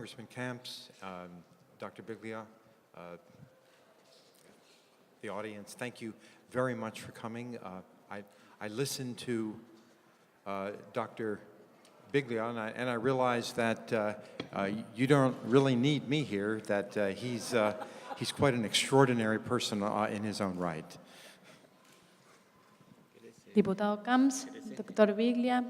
Congressman Camps, Dr. Biglia, the audience, thank you very much for coming. I listened to Dr. Biglia, and I realized that you don't really need me here, that he's quite an extraordinary person in his own right. Diputado Camps, doctor Biglia,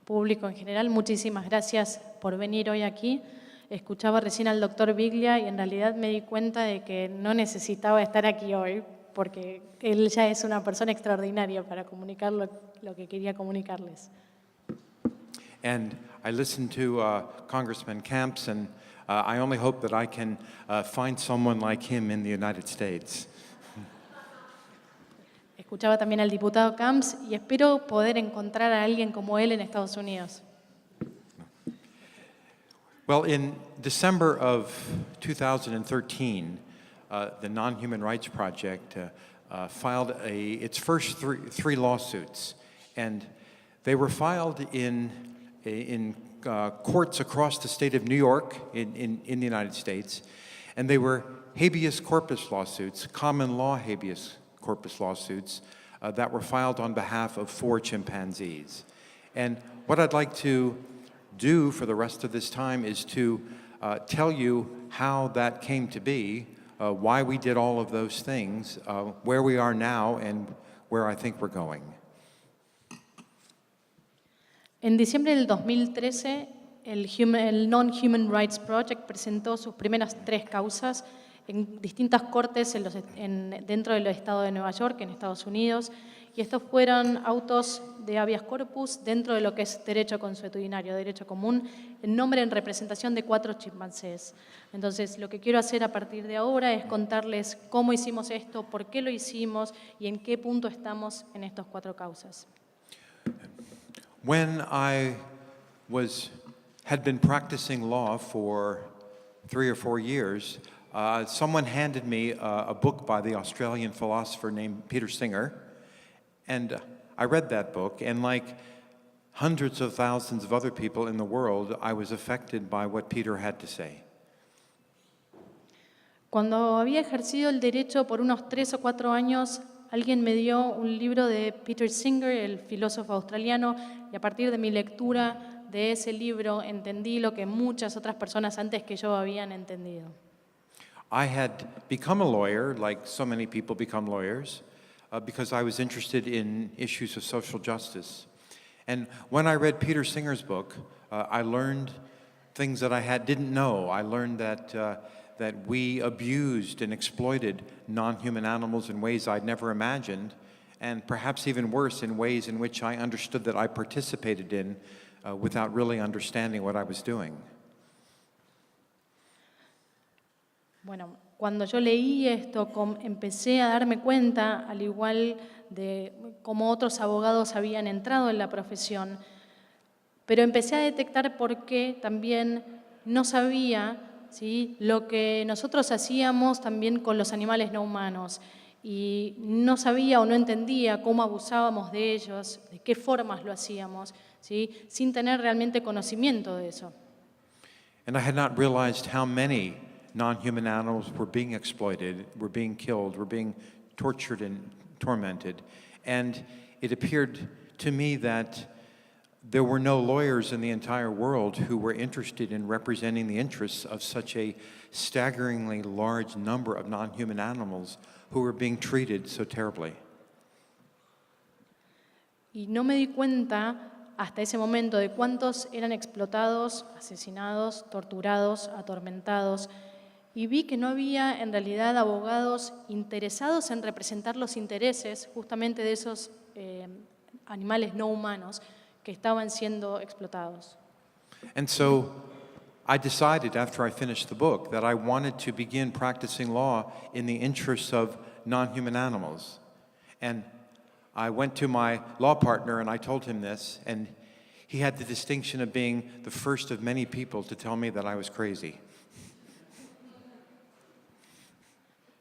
público en general, muchísimas gracias por venir hoy aquí. Escuchaba recién al doctor Biglia y en realidad me di cuenta de que no necesitaba estar aquí hoy porque él ya es una persona extraordinaria para comunicar lo que quería comunicarles. And I listened to Congressman Camps, and I only hope that I can find someone like him in the United States. Escuchaba también al diputado Camps y espero poder encontrar a alguien como él en Estados Unidos. Well, in December of 2013, the Non-Human Rights Project filed its first three lawsuits, and they were filed in courts across the state of New York in the United States, and they were habeas corpus lawsuits, common law habeas corpus lawsuits that were filed on behalf of 4 chimpanzees. And what I'd like to do for the rest of this time is to tell you how that came to be, why we did all of those things, where we are now, and where I think we're going. En diciembre del 2013, el Non-Human Rights Project presentó sus primeras 3 causas en distintas cortes dentro del estado de Nueva York, en Estados Unidos, y estos fueron autos de habeas corpus dentro de lo que es derecho consuetudinario, derecho común, en nombre en representación de 4 chimpancés. Entonces, lo que quiero hacer a partir de ahora es contarles cómo hicimos esto, por qué lo hicimos y en qué punto estamos en estas 4 causas. When I had been practicing law for 3 or 4 years, someone handed me a book by the Australian philosopher named Peter Singer, and I read that book, and like hundreds of thousands of other people in the world, I was affected by what Peter had to say. Cuando había ejercido el derecho por unos 3 o 4 años, alguien me dio un libro de Peter Singer, el filósofo australiano, y a partir de mi lectura de ese libro entendí lo que muchas otras personas antes que yo habían entendido. I had become a lawyer, like so many people become lawyers, because I was interested in issues of social justice. And when I read Peter Singer's book, I learned things that I didn't know. I learned that we abused and exploited non-human animals in ways I'd never imagined, and perhaps even worse, in ways in which I understood that I participated in without really understanding what I was doing. Bueno, cuando yo leí esto, empecé a darme cuenta, al igual de cómo otros abogados habían entrado en la profesión, pero empecé a detectar por qué también no sabía, ¿sí?, lo que nosotros hacíamos también con los animales no humanos, y no sabía o no entendía cómo abusábamos de ellos, de qué formas lo hacíamos, ¿sí?, sin tener realmente conocimiento de eso. And I had not realized how many non-human animals were being exploited, were being killed, were being tortured and tormented. And it appeared to me that there were no lawyers in the entire world who were interested in representing the interests of such a staggeringly large number of non-human animals who were being treated so terribly. Y no me di cuenta hasta ese momento de cuántos eran explotados, asesinados, torturados, atormentados, y vi que no había en realidad abogados interesados en representar los intereses justamente de esos animales no humanos que estaban siendo explotados. And so I decided after I finished the book that I wanted to begin practicing law in the interests of non-human animals. And I went to my law partner and I told him this, and he had the distinction of being the first of many people to tell me that I was crazy.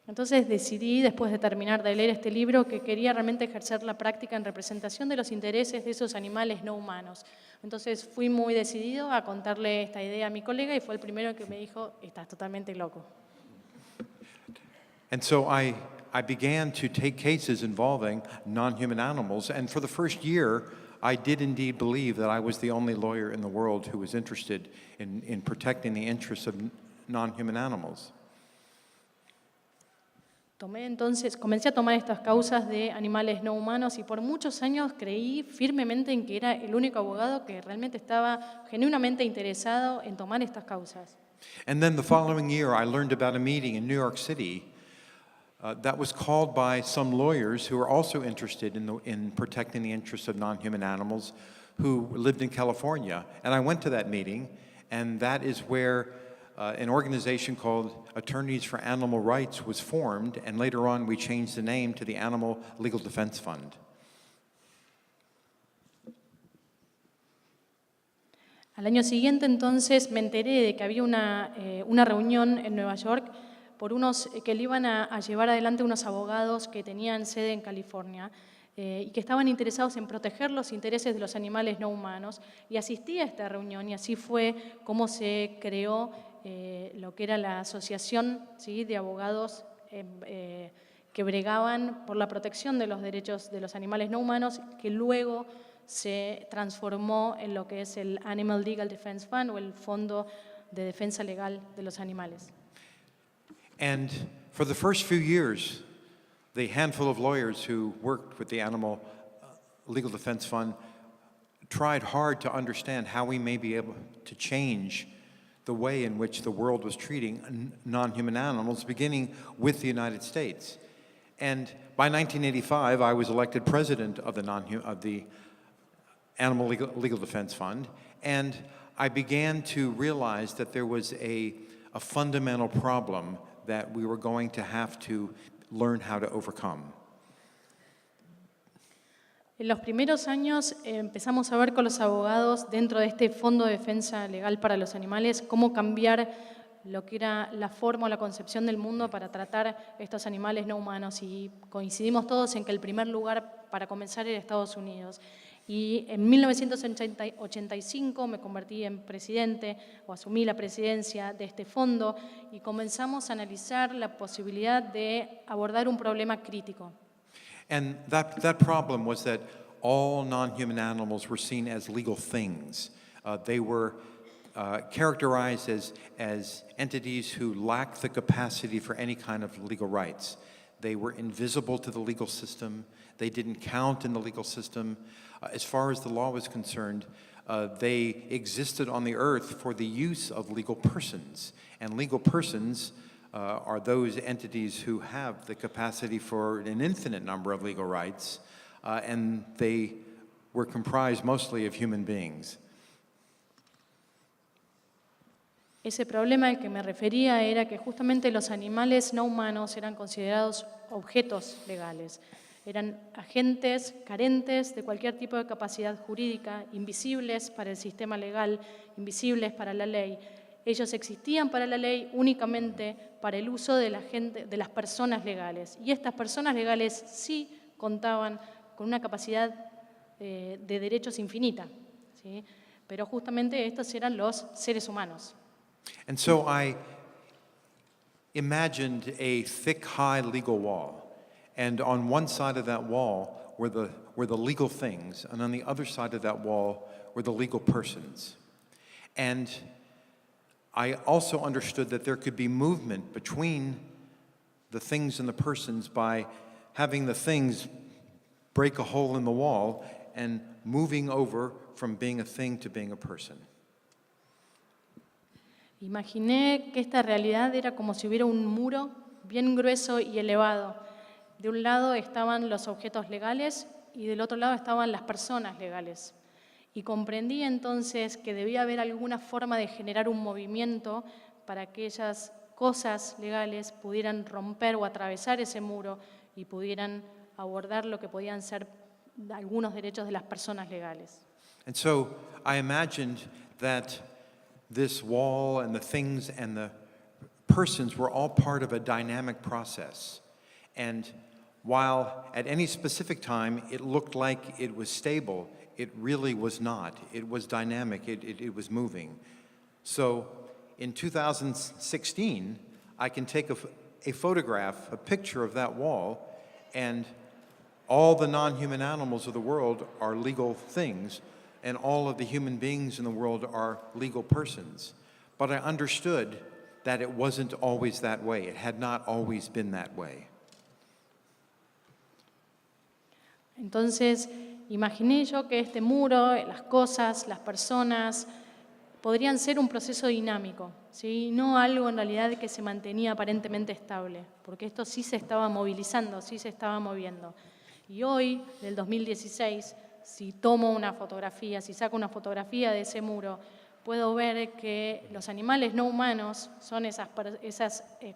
Entonces decidí, después de terminar de leer este libro, que quería realmente ejercer la práctica en representación de los intereses de esos animales no humanos, Entonces fui muy decidido a contarle esta idea a mi colega y fue el primero que me dijo, estás totalmente loco. And so I began to take cases involving non-human animals, and for the first year, I did indeed believe that I was the only lawyer in the world who was interested in protecting the interests of non-human animals. Comencé a tomar estas causas de animales no humanos y por muchos años creí firmemente en que era el único abogado que realmente estaba genuinamente interesado en tomar estas causas. And then the following year, I learned about a meeting in New York City that was called by some lawyers who were also interested in protecting the interests of non-human animals who lived in California. And I went to that meeting, and that is where an organization called Attorneys for Animal Rights was formed, and later on we changed the name to the Animal Legal Defense Fund. Al año siguiente, entonces, me enteré de que había una reunión en Nueva York por unos que le iban a llevar adelante unos abogados que tenían sede en California y que estaban interesados en proteger los intereses de los animales no humanos. Y asistí a esta reunión y así fue como se creó lo que era la asociación, ¿sí?, de abogados que bregaban por la protección de los derechos de los animales no humanos, que luego se transformó en lo que es el Animal Legal Defense Fund o el Fondo de Defensa Legal de los Animales. And for the first few years, the handful of lawyers who worked with the Animal Legal Defense Fund tried hard to understand how we may be able to change the way in which the world was treating non-human animals, beginning with the United States. And by 1985, I was elected president of the Animal Legal Defense Fund, and I began to realize that there was a fundamental problem that we were going to have to learn how to overcome. En los primeros años empezamos a ver con los abogados dentro de este Fondo de Defensa Legal para los Animales cómo cambiar lo que era la forma o la concepción del mundo para tratar estos animales no humanos y coincidimos todos en que el primer lugar para comenzar era Estados Unidos. Y en 1985 me convertí en presidente o asumí la presidencia de este fondo y comenzamos a analizar la posibilidad de abordar un problema crítico. And that problem was that all non-human animals were seen as legal things. They were characterized as entities who lacked the capacity for any kind of legal rights. They were invisible to the legal system. They didn't count in the legal system. As far as the law was concerned, they existed on the earth for the use of legal persons. And legal persons are those entities who have the capacity for an infinite number of legal rights, and they were comprised mostly of human beings. Ese problema al que me refería era que justamente los animales no humanos eran considerados objetos legales. Eran agentes carentes de cualquier tipo de capacidad jurídica, invisibles para el sistema legal, invisibles para la ley. Ellos existían para la ley únicamente para el uso de las personas legales. Y estas personas legales sí contaban con una capacidad de derechos infinita, ¿sí? Pero justamente estos eran los seres humanos. And so I imagined a thick, high legal wall. And on one side of that wall were the legal things, and on the other side of that wall were the legal persons. And I also understood that there could be movement between the things and the persons by having the things break a hole in the wall and moving over from being a thing to being a person. Imaginé que esta realidad era como si hubiera un muro bien grueso y elevado. De un lado estaban los objetos legales y del otro lado estaban las personas legales. Y comprendí entonces que debía haber alguna forma de generar un movimiento para que aquellas cosas legales pudieran romper o atravesar ese muro y pudieran abordar lo que podían ser algunos derechos de las personas legales. And so I imagined that this wall and the things and the persons were all part of a dynamic process. And while at any specific time it looked like it was stable, it really was not. It was dynamic, it was moving. So in 2016, I can take a photograph, a picture of that wall, and all the non-human animals of the world are legal things, and all of the human beings in the world are legal persons. But I understood that it wasn't always that way. It had not always been that way. Entonces, imaginé yo que este muro, las cosas, las personas, podrían ser un proceso dinámico, ¿sí? No algo en realidad que se mantenía aparentemente estable, porque esto sí se estaba movilizando, sí se estaba moviendo. Y hoy, del 2016, si tomo una fotografía, si saco una fotografía de ese muro, puedo ver que los animales no humanos son esas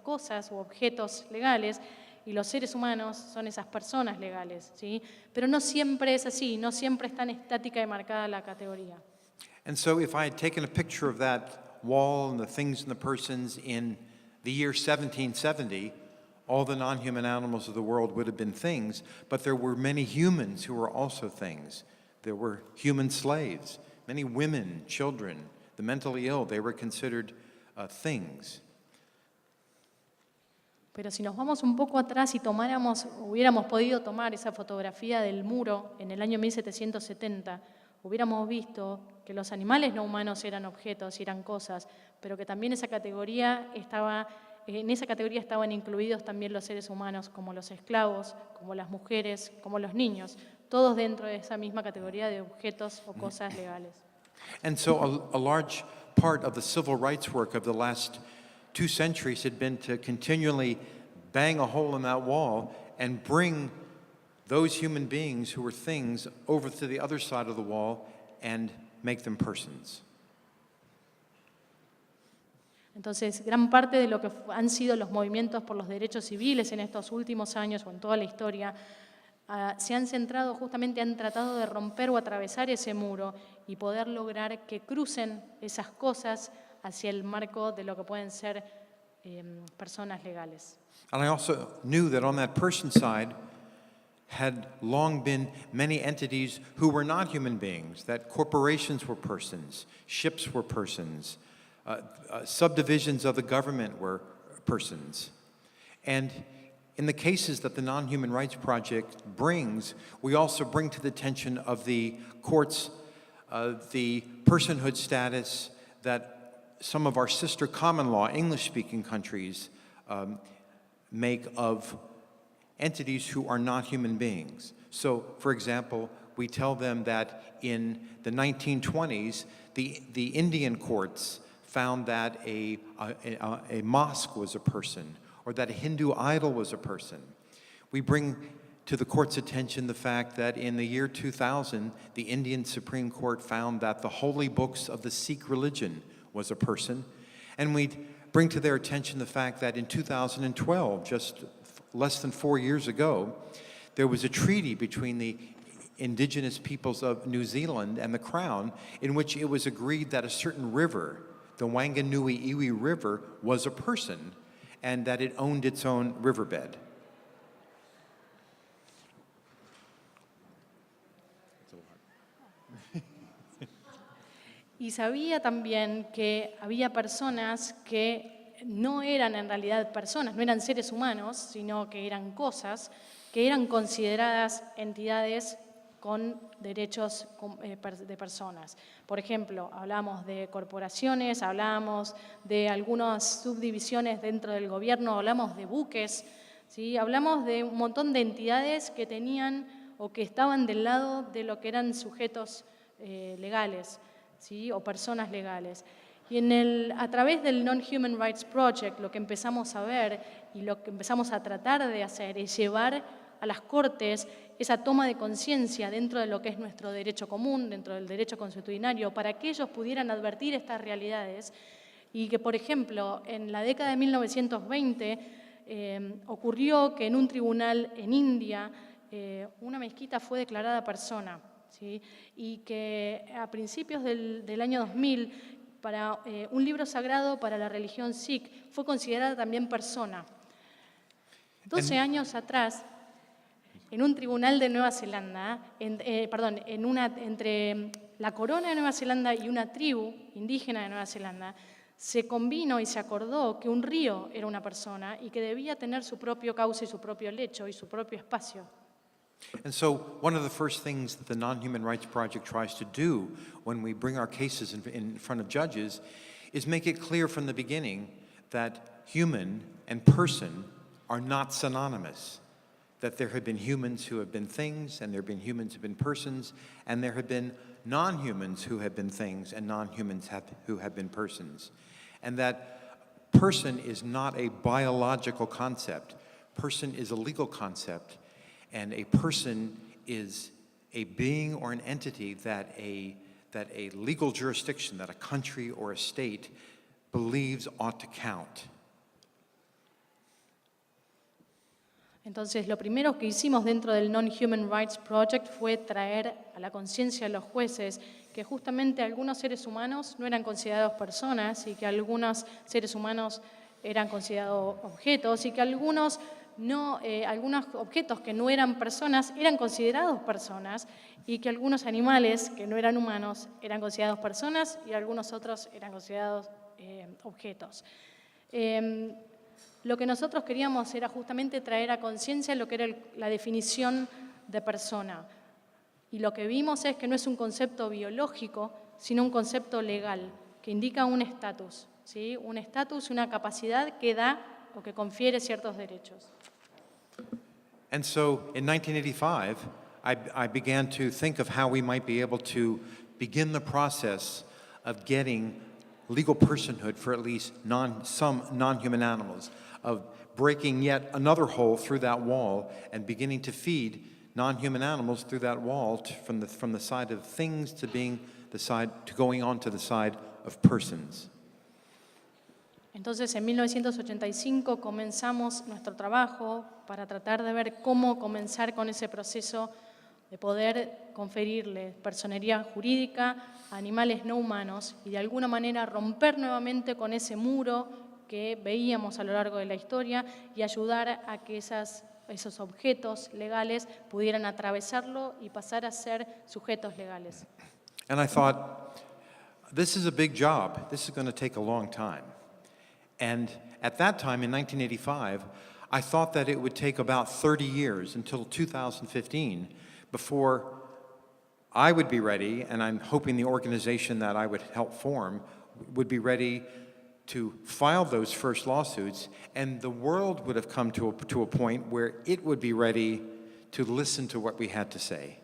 cosas u objetos legales y los seres humanos son esas personas legales, ¿sí? Pero no siempre es así, no siempre es tan estática y marcada la categoría. And so if I had taken a picture of that wall and the things and the persons in the year 1770, all the non-human animals of the world would have been things, but there were many humans who were also things. There were human slaves, many women, children, the mentally ill, they were considered things. Pero si nos vamos un poco atrás y hubiéramos podido tomar esa fotografía del muro en el año 1770, hubiéramos visto que los animales no humanos eran objetos y eran cosas, pero que también en esa categoría estaban incluidos también los seres humanos, como los esclavos, como las mujeres, como los niños, todos dentro de esa misma categoría de objetos o cosas legales. And so a large part of the civil rights work of the last 2 centuries had been to continually bang a hole in that wall and bring those human beings who were things over to the other side of the wall and make them persons. Entonces, gran parte de lo que han sido los movimientos por los derechos civiles en estos últimos años o en toda la historia se han centrado justamente, han tratado de romper o atravesar ese muro y poder lograr que crucen esas cosas hacia el marco de lo que pueden ser personas legales. And I also knew that on that person side had long been many entities who were not human beings, that corporations were persons, ships were persons, subdivisions of the government were persons. And in the cases that the Non-Human Rights Project brings, we also bring to the attention of the courts the personhood status that some of our sister common law, English-speaking countries make of entities who are not human beings. So, for example, we tell them that in the 1920s, the Indian courts found that a mosque was a person, or that a Hindu idol was a person. We bring to the court's attention the fact that in the year 2000, the Indian Supreme Court found that the holy books of the Sikh religion was a person. And we bring to their attention the fact that in 2012, just less than 4 years ago, there was a treaty between the indigenous peoples of New Zealand and the Crown in which it was agreed that a certain river, the Wanganui Iwi River, was a person and that it owned its own riverbed. Y sabía también que había personas que no eran en realidad personas, no eran seres humanos, sino que eran cosas que eran consideradas entidades con derechos de personas. Por ejemplo, hablamos de corporaciones, hablamos de algunas subdivisiones dentro del gobierno, hablamos de buques, ¿sí? Hablamos de un montón de entidades que tenían o que estaban del lado de lo que eran sujetos legales, ¿sí? O personas legales. Y a través del Non-Human Rights Project lo que empezamos a ver y lo que empezamos a tratar de hacer es llevar a las Cortes esa toma de conciencia dentro de lo que es nuestro derecho común, dentro del derecho consuetudinario, para que ellos pudieran advertir estas realidades y que, por ejemplo, en la década de 1920 ocurrió que en un tribunal en India una mezquita fue declarada persona, ¿sí? Y que a principios del año 2000, para un libro sagrado para la religión Sikh fue considerada también persona. 12 años atrás, en un tribunal de Nueva Zelanda, entre la corona de Nueva Zelanda y una tribu indígena de Nueva Zelanda, se combinó y se acordó que un río era una persona y que debía tener su propio cauce y su propio lecho y su propio espacio. And so, one of the first things that the Non-Human Rights Project tries to do when we bring our cases in front of judges is make it clear from the beginning that human and person are not synonymous. That there have been humans who have been things, and there have been humans who have been persons, and there have been non-humans who have been things, and non-humans who have been persons. And that person is not a biological concept. Person is a legal concept. And a person is a being or an entity that a legal jurisdiction, that a country or a state believes ought to count. Entonces, lo primero que hicimos dentro del Non-Human Rights Project fue traer a la conciencia de los jueces que justamente algunos seres humanos no eran considerados personas y que algunos seres humanos eran considerados objetos y que algunos objetos que no eran personas eran considerados personas y que algunos animales que no eran humanos eran considerados personas y algunos otros eran considerados objetos. Lo que nosotros queríamos era justamente traer a conciencia lo que era la definición de persona. Y lo que vimos es que no es un concepto biológico, sino un concepto legal, que indica un estatus, ¿sí? Un estatus, una capacidad que da o que confiere ciertos derechos. And so, in 1985, I began to think of how we might be able to begin the process of getting legal personhood for at least some non-human animals, of breaking yet another hole through that wall and beginning to feed non-human animals through that wall from the side of things to going on to the side of persons. Entonces, en 1985 comenzamos nuestro trabajo para tratar de ver cómo comenzar con ese proceso de poder conferirle personería jurídica a animales no humanos y de alguna manera romper nuevamente con ese muro que veíamos a lo largo de la historia y ayudar a que esos objetos legales pudieran atravesarlo y pasar a ser sujetos legales. And I thought, this is a big job. This is going to take a long time. And at that time, in 1985, I thought that it would take about 30 years until 2015 before I would be ready, and I'm hoping the organization that I would help form would be ready to file those first lawsuits, and the world would have come to a point where it would be ready to listen to what we had to say.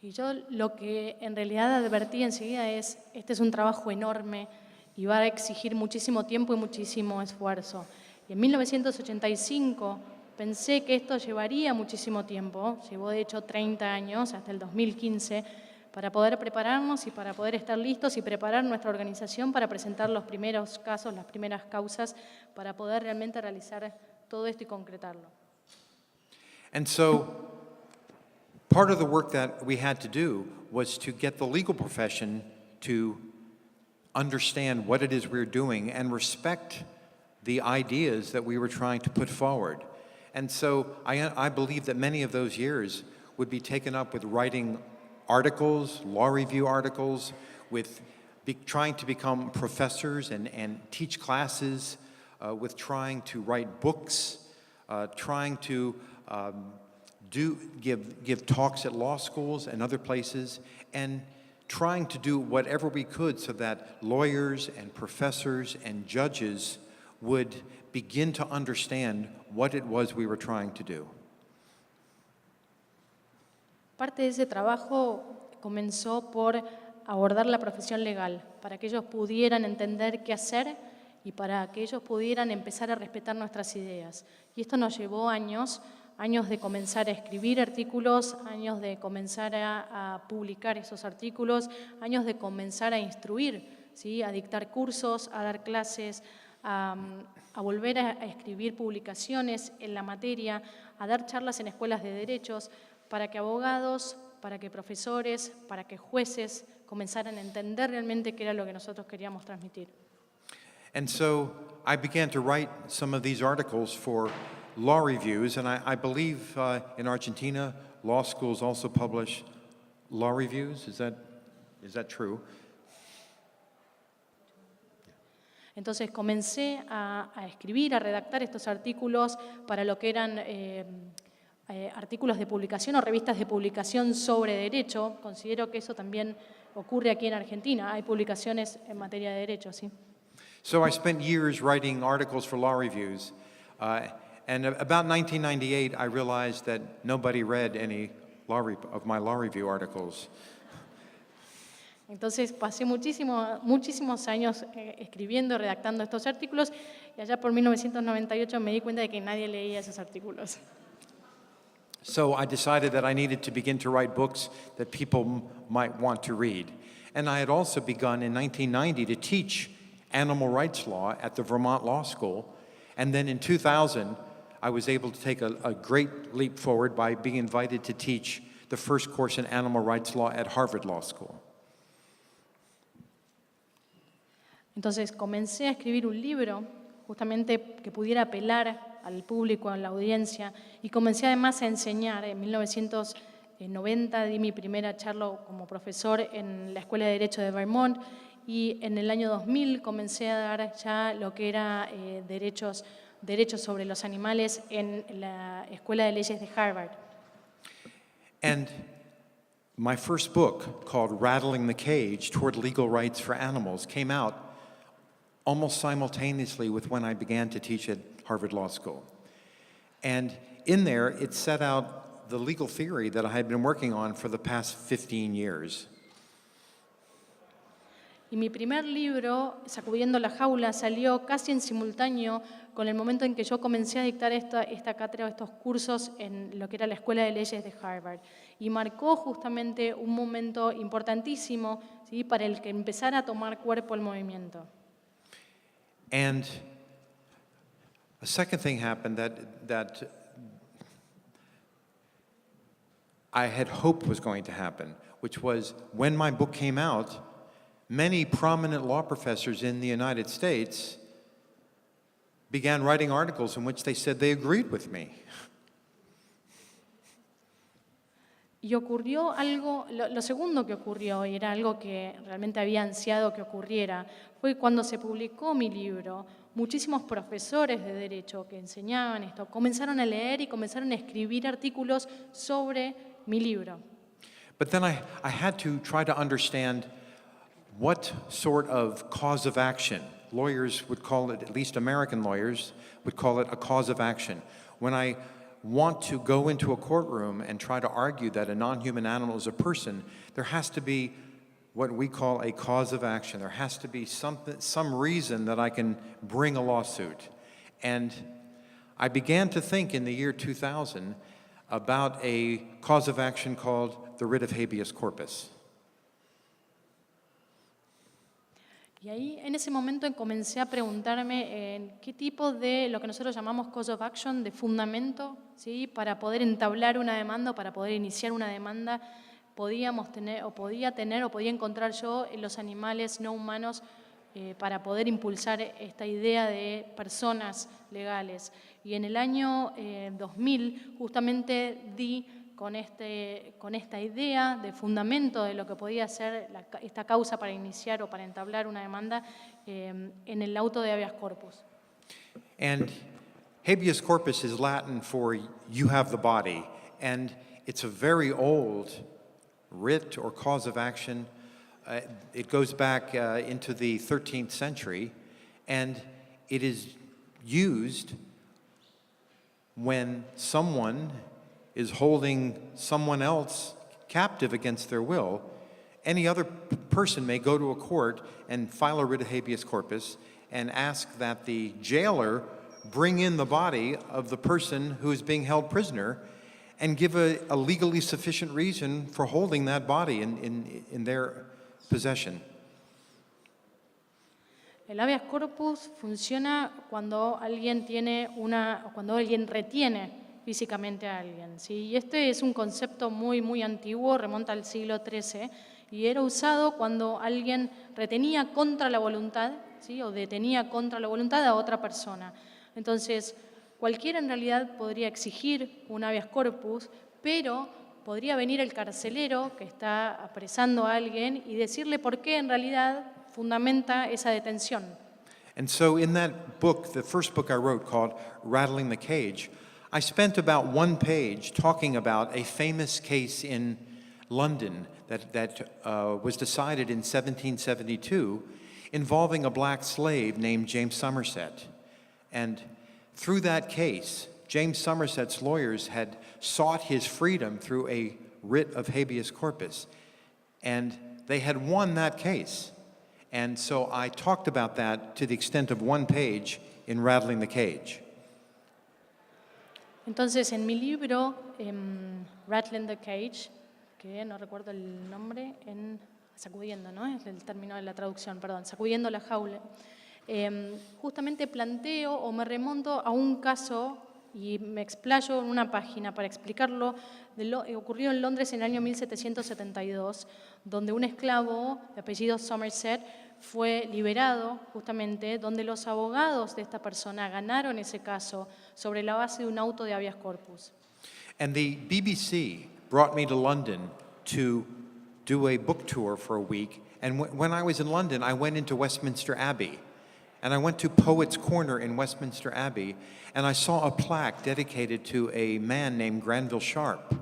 Y yo lo que en realidad advertí enseguida es, este es un trabajo enorme y va a exigir muchísimo tiempo y muchísimo esfuerzo. Y en 1985 pensé que esto llevaría muchísimo tiempo, llevó de hecho 30 años, hasta el 2015, para poder prepararnos y para poder estar listos y preparar nuestra organización para presentar los primeros casos, las primeras causas, para poder realmente realizar todo esto y concretarlo. And so, part of the work that we had to do was to get the legal profession to understand what it is we're doing and respect the ideas that we were trying to put forward. And so I believe that many of those years would be taken up with writing articles, law review articles, with trying to become professors and teach classes, with trying to write books, trying to give talks at law schools and other places, and trying to do whatever we could so that lawyers and professors and judges would begin to understand what it was we were trying to do. Parte de ese trabajo comenzó por abordar la profesión legal, para que ellos pudieran entender qué hacer y para que ellos pudieran empezar a respetar nuestras ideas. Y esto nos llevó años de comenzar a escribir artículos, años de comenzar a publicar esos artículos, años de comenzar a instruir, ¿sí? A dictar cursos, a dar clases, a volver a escribir publicaciones en la materia, a dar charlas en escuelas de derechos, para que abogados, para que profesores, para que jueces comenzaran a entender realmente qué era lo que nosotros queríamos transmitir. And so I began to write some of these articles for law reviews, and I believe in Argentina, law schools also publish law reviews. Is that true? Entonces comencé a escribir, a redactar estos artículos para lo que eran artículos de publicación o revistas de publicación sobre derecho. Considero que eso también ocurre aquí en Argentina. Hay publicaciones en materia de derecho, sí. So I spent years writing articles for law reviews, and about 1998, I realized that nobody read any of my law review articles. Entonces pasé muchísimos años escribiendo, redactando estos artículos y allá por 1998 me di cuenta de que nadie leía esos artículos. So I decided that I needed to begin to write books that people might want to read. And I had also begun in 1990 to teach animal rights law at the Vermont Law School. And then in 2000, I was able to take a great leap forward by being invited to teach the first course in animal rights law at Harvard Law School. Entonces comencé a escribir un libro justamente que pudiera apelar al público, a la audiencia, y comencé además a enseñar. En 1990 di mi primera charla como profesor en la Escuela de Derecho de Vermont y en el año 2000 comencé a dar ya lo que era derechos sobre los animales en la Escuela de Leyes de Harvard. And my first book, called Rattling the Cage Toward Legal Rights for Animals, came out almost simultaneously with when I began to teach at Harvard Law School. And in there, it set out the legal theory that I had been working on for the past 15 years. Y mi primer libro, Sacudiendo la Jaula, salió casi en simultáneo con el momento en que yo comencé a dictar esta cátedra, estos cursos en lo que era la Escuela de Leyes de Harvard. Y marcó justamente un momento importantísimo, ¿sí?, para el que empezara a tomar cuerpo el movimiento. And a second thing happened that I had hoped was going to happen, which was when my book came out, many prominent law professors in the United States began writing articles in which they said they agreed with me. Y ocurrió algo, lo segundo que ocurrió, y era algo que realmente había ansiado que ocurriera, fue cuando se publicó mi libro. Muchísimos profesores de derecho que enseñaban esto comenzaron a leer y comenzaron a escribir artículos sobre mi libro. But then I had to try to understand what sort of cause of action. Lawyers would call it, at least American lawyers, would call it a cause of action. When I want to go into a courtroom and try to argue that a non-human animal is a person, there has to be what we call a cause of action. There has to be some reason that I can bring a lawsuit. And I began to think in the year 2000 about a cause of action called the writ of habeas corpus. Y ahí, en ese momento, comencé a preguntarme qué tipo de lo que nosotros llamamos cause of action, de fundamento, ¿sí?, para poder entablar una demanda o para poder iniciar una demanda, podía encontrar yo en los animales no humanos para poder impulsar esta idea de personas legales. Y en el año 2000 justamente di con esta idea de fundamento de lo que podía ser esta causa para iniciar o para entablar una demanda en el auto de habeas corpus. And habeas corpus is Latin for you have the body, and it's a very old writ or cause of action. It goes back into the 13th century, and it is used when someone is holding someone else captive against their will. Any other person may go to a court and file a writ of habeas corpus and ask that the jailer bring in the body of the person who is being held prisoner and give a legally sufficient reason for holding that body in their possession. El habeas corpus funciona cuando alguien retiene físicamente a alguien, ¿sí? Y este es un concepto muy antiguo, remonta al siglo XIII, y era usado cuando alguien retenía contra la voluntad, ¿sí?, o detenía contra la voluntad a otra persona. Entonces, Cualquiera en realidad podría exigir un habeas corpus, pero podría venir el carcelero que está apresando a alguien y decirle por qué en realidad fundamenta esa detención. And so, in that book, the first book I wrote called Rattling the Cage, I spent about one page talking about a famous case in London that was decided in 1772 involving a black slave named James Somerset. And through that case, James Somerset's lawyers had sought his freedom through a writ of habeas corpus, and they had won that case. And so I talked about that to the extent of one page in Rattling the Cage. Entonces, en mi libro, Rattling the Cage, que no recuerdo el nombre, sacudiendo, ¿no? Es el término de la traducción, perdón, sacudiendo la jaula. Justamente planteo o me remonto a un caso y me explayo en una página para explicarlo. Ocurrió en Londres en el año 1772, donde un esclavo de apellido Somerset fue liberado justamente, donde los abogados de esta persona ganaron ese caso sobre la base de un auto de habeas corpus. And the BBC brought me to London to do a book tour for a week. And when I was in London, I went into Westminster Abbey. And I went to Poets' Corner in Westminster Abbey, and I saw a plaque dedicated to a man named Granville Sharp.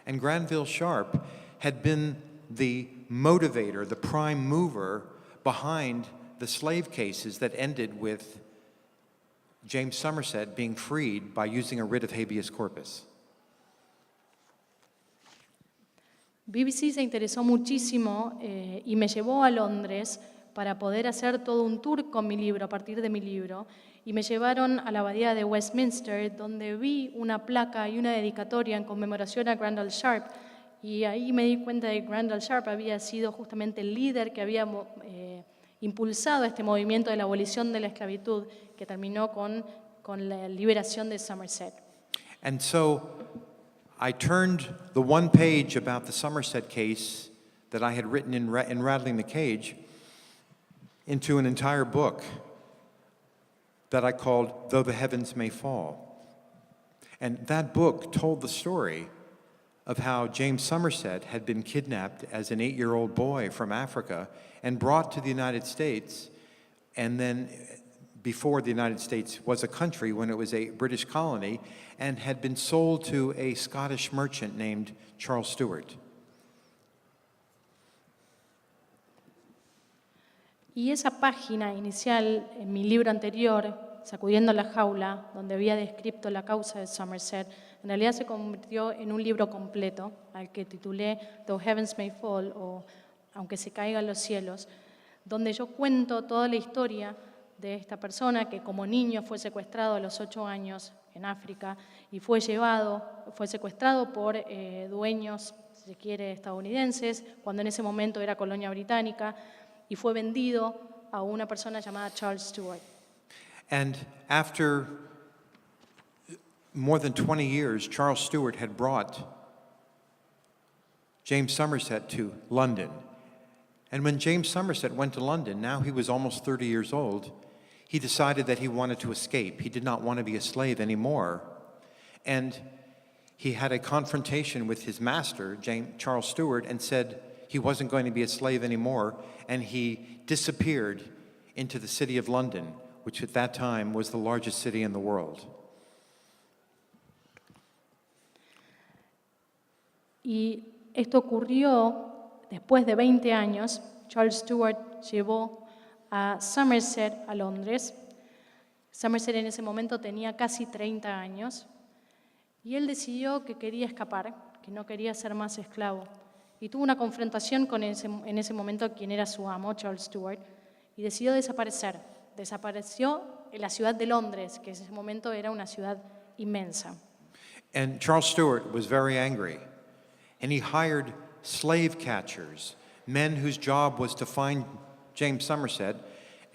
And Granville Sharp had been the motivator, the prime mover behind the slave cases that ended with James Somerset being freed by using a writ of habeas corpus. BBC se interesó muchísimo y me llevó a Londres para poder hacer todo un tour con mi libro, a partir de mi libro, y me llevaron a la abadía de Westminster, donde vi una placa y una dedicatoria en conmemoración a Granville Sharp, y ahí me di cuenta de que Granville Sharp había sido justamente el líder que había impulsado este movimiento de la abolición de la esclavitud, que terminó con la liberación de Somerset. And so I turned the one page about the Somerset case that I had written in Rattling the Cage into an entire book that I called Though the Heavens May Fall. And that book told the story of how James Somerset had been kidnapped as an 8-year-old boy from Africa and brought to the United States, and then before the United States was a country, when it was a British colony, and had been sold to a Scottish merchant named Charles Stewart. Y esa página inicial en mi libro anterior, Sacudiendo la jaula, donde había descrito la causa de Somerset, en realidad se convirtió en un libro completo, al que titulé Though Heavens May Fall, o Aunque se caigan los cielos, donde yo cuento toda la historia de esta persona que como niño fue secuestrado a los 8 años en África y fue secuestrado por dueños, si se quiere, estadounidenses, cuando en ese momento era colonia británica, y fue vendido a una persona llamada Charles Stewart. And after more than 20 years, Charles Stewart had brought James Somerset to London. And when James Somerset went to London, now he was almost 30 years old, he decided that he wanted to escape. He did not want to be a slave anymore. And he had a confrontation with his master, Charles Stewart, and said he wasn't going to be a slave anymore, and he disappeared into the city of London, which at that time was the largest city in the world. Y esto ocurrió después de 20 años. Charles Stewart llevó a Somerset a Londres. Somerset en ese momento tenía casi 30 años y él decidió que quería escapar, que no quería ser más esclavo. Y tuvo una confrontación con en ese momento quien era su amo, Charles Stewart, y decidió desaparecer. Desapareció en la ciudad de Londres, que en ese momento era una ciudad inmensa. And Charles Stewart was very angry, and he hired slave catchers, men whose job was to find James Somerset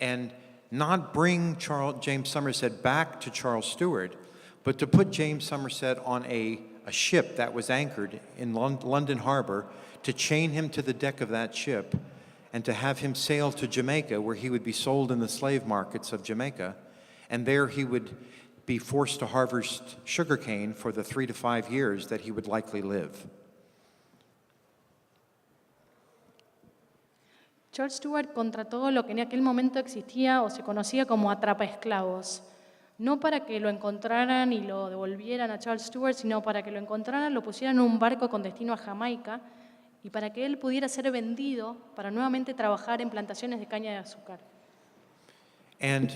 and not bring James Somerset back to Charles Stewart, but to put James Somerset on a ship that was anchored in London Harbor, to chain him to the deck of that ship, and to have him sail to Jamaica, where he would be sold in the slave markets of Jamaica, and there he would be forced to harvest sugarcane for the 3 to 5 years that he would likely live. George Stewart contrató lo que en aquel momento existía o se conocía como atrapaesclavos, no para que lo encontraran y lo devolvieran a Charles Stewart, sino para que lo encontraran, lo pusieran en un barco con destino a Jamaica y para que él pudiera ser vendido para nuevamente trabajar en plantaciones de caña de azúcar. And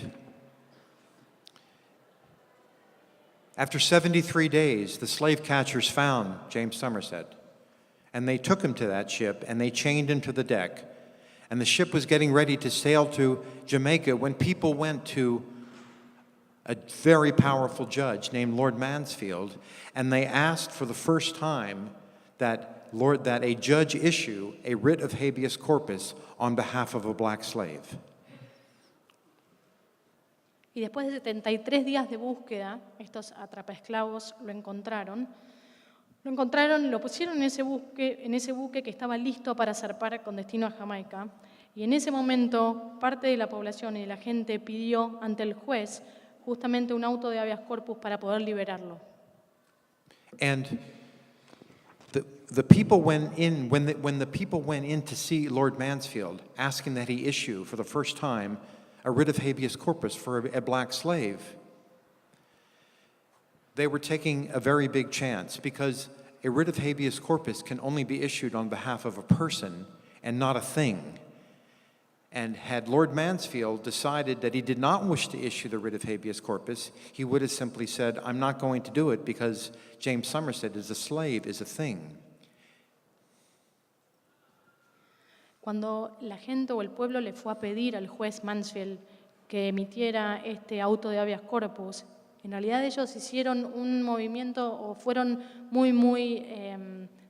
after 73 days, the slave catchers found James Somerset, and they took him to that ship, and they chained him to the deck. And the ship was getting ready to sail to Jamaica when people went to a very powerful judge named Lord Mansfield, and they asked for the first time that a judge issue a writ of habeas corpus on behalf of a black slave. Y después de 73 días de búsqueda, estos atrapaesclavos lo encontraron, lo pusieron en ese buque que estaba listo para zarpar con destino a Jamaica. Y en ese momento, parte de la población y de la gente pidió ante el juez justamente un auto de habeas corpus para poder liberarlo. And the people went in, when the people went in to see Lord Mansfield, asking that he issue for the first time a writ of habeas corpus for a black slave, they were taking a very big chance, because a writ of habeas corpus can only be issued on behalf of a person and not a thing. And had Lord Mansfield decided that he did not wish to issue the writ of habeas corpus, he would have simply said, I'm not going to do it because James Somerset is a slave, is a thing. Cuando la gente o el pueblo le fue a pedir al juez Mansfield que emitiera este auto de habeas corpus, en realidad ellos hicieron un movimiento o fueron muy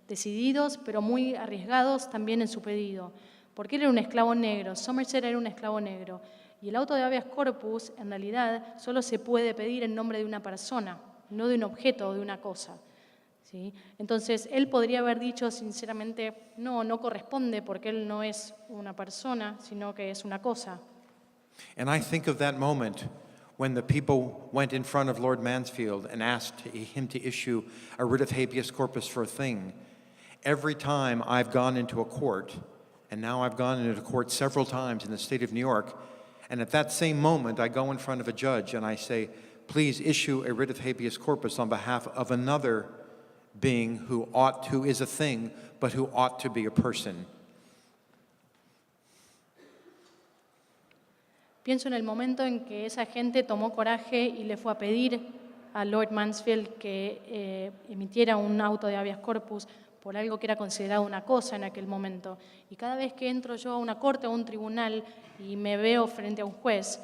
decididos, pero muy arriesgados también en su pedido, porque él era un esclavo negro, Somerset era un esclavo negro, y el auto de habeas corpus en realidad solo se puede pedir en nombre de una persona, no de un objeto o de una cosa. ¿Sí? Entonces, él podría haber dicho sinceramente, no corresponde porque él no es una persona, sino que es una cosa. And I think of that moment when the people went in front of Lord Mansfield and asked him to issue a writ of habeas corpus for a thing. Every time I've gone into a court, and now I've gone into court several times in the state of New York, and at that same moment I go in front of a judge and I say, please issue a writ of habeas corpus on behalf of another being who is a thing, but who ought to be a person. Pienso en el momento en que esa gente tomó coraje y le fue a pedir a Lord Mansfield que emitiera un auto de habeas corpus por algo que era considerado una cosa en aquel momento. Y cada vez que entro yo a una corte o a un tribunal y me veo frente a un juez,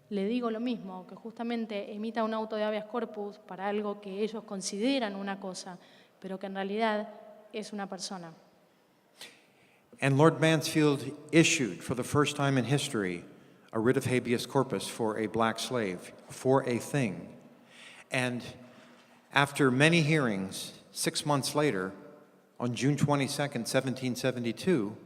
le digo lo mismo, que justamente emita un auto de habeas corpus para algo que ellos consideran una cosa, pero que en realidad es una persona. And Lord Mansfield issued, for the first time in history, a writ of habeas corpus for a black slave, for a thing. And after many hearings, 6 months later, on June 22nd, 1772,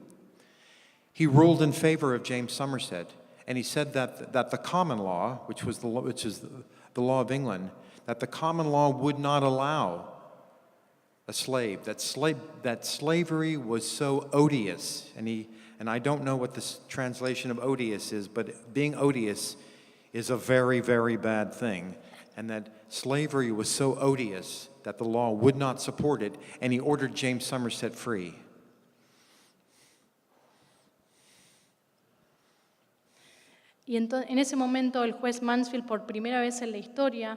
he ruled in favor of James Somerset, and he said that the common law, which is the law of England, that the common law would not allow a slave, that slavery was so odious, and I don't know what the translation of odious is, but being odious is a very, very bad thing, and that slavery was so odious that the law would not support it, and he ordered James Somerset free. Y en ese momento el juez Mansfield, por primera vez en la historia,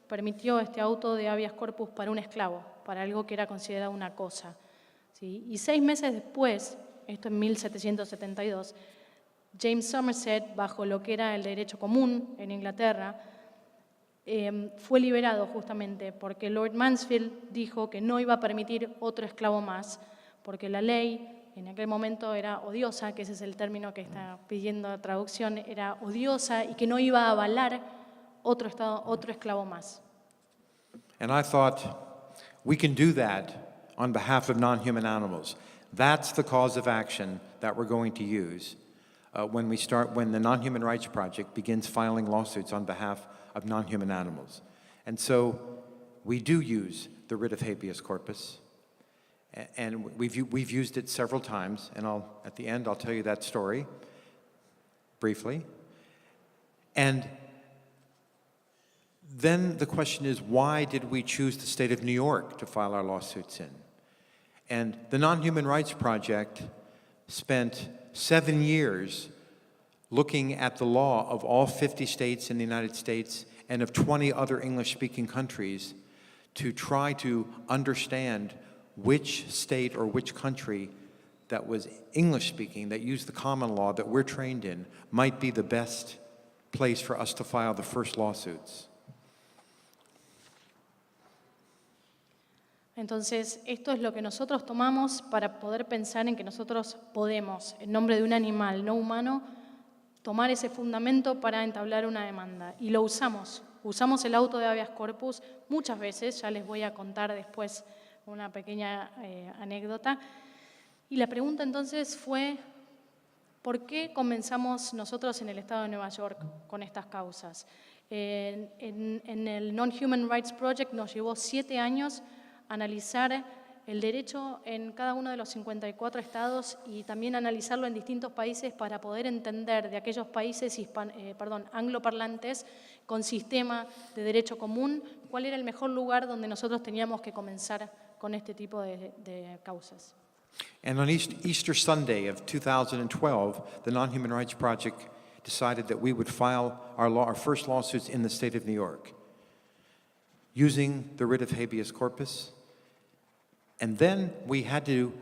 permitió este auto de habeas corpus para un esclavo, para algo que era considerado una cosa. ¿Sí? Y 6 meses después, esto en 1772, James Somerset, bajo lo que era el derecho común en Inglaterra, fue liberado justamente porque Lord Mansfield dijo que no iba a permitir otro esclavo más, porque la ley en aquel momento era odiosa, que ese es el término que está pidiendo traducción, era odiosa y que no iba a avalar otro esclavo más. And I thought, we can do that on behalf of non-human animals. That's the cause of action that we're going to use when the Non-Human Rights Project begins filing lawsuits on behalf of non-human animals. And so we do use the writ of habeas corpus, and we've used it several times, and at the end I'll tell you that story briefly. And then the question is, why did we choose the state of New York to file our lawsuits in? And the Non-Human Rights Project spent 7 years looking at the law of all 50 states in the United States and of 20 other English-speaking countries to try to understand which state or which country that was English-speaking, that used the common law that we're trained in, might be the best place for us to file the first lawsuits. Entonces, esto es lo que nosotros tomamos para poder pensar en que nosotros podemos, en nombre de un animal no humano, tomar ese fundamento para entablar una demanda. Y lo usamos. Usamos el auto de habeas corpus muchas veces, ya les voy a contar después una pequeña anécdota. Y la pregunta entonces fue, ¿por qué comenzamos nosotros en el estado de Nueva York con estas causas? En el Non-Human Rights Project nos llevó 7 años analizar el derecho en cada uno de los 54 estados y también analizarlo en distintos países para poder entender de aquellos países angloparlantes con sistema de derecho común cuál era el mejor lugar donde nosotros teníamos que comenzar con este tipo de causas. And on Easter Sunday of 2012, the Non-Human Rights Project decided that we would file our first lawsuits in the state of New York, using the writ of habeas corpus. And then we had to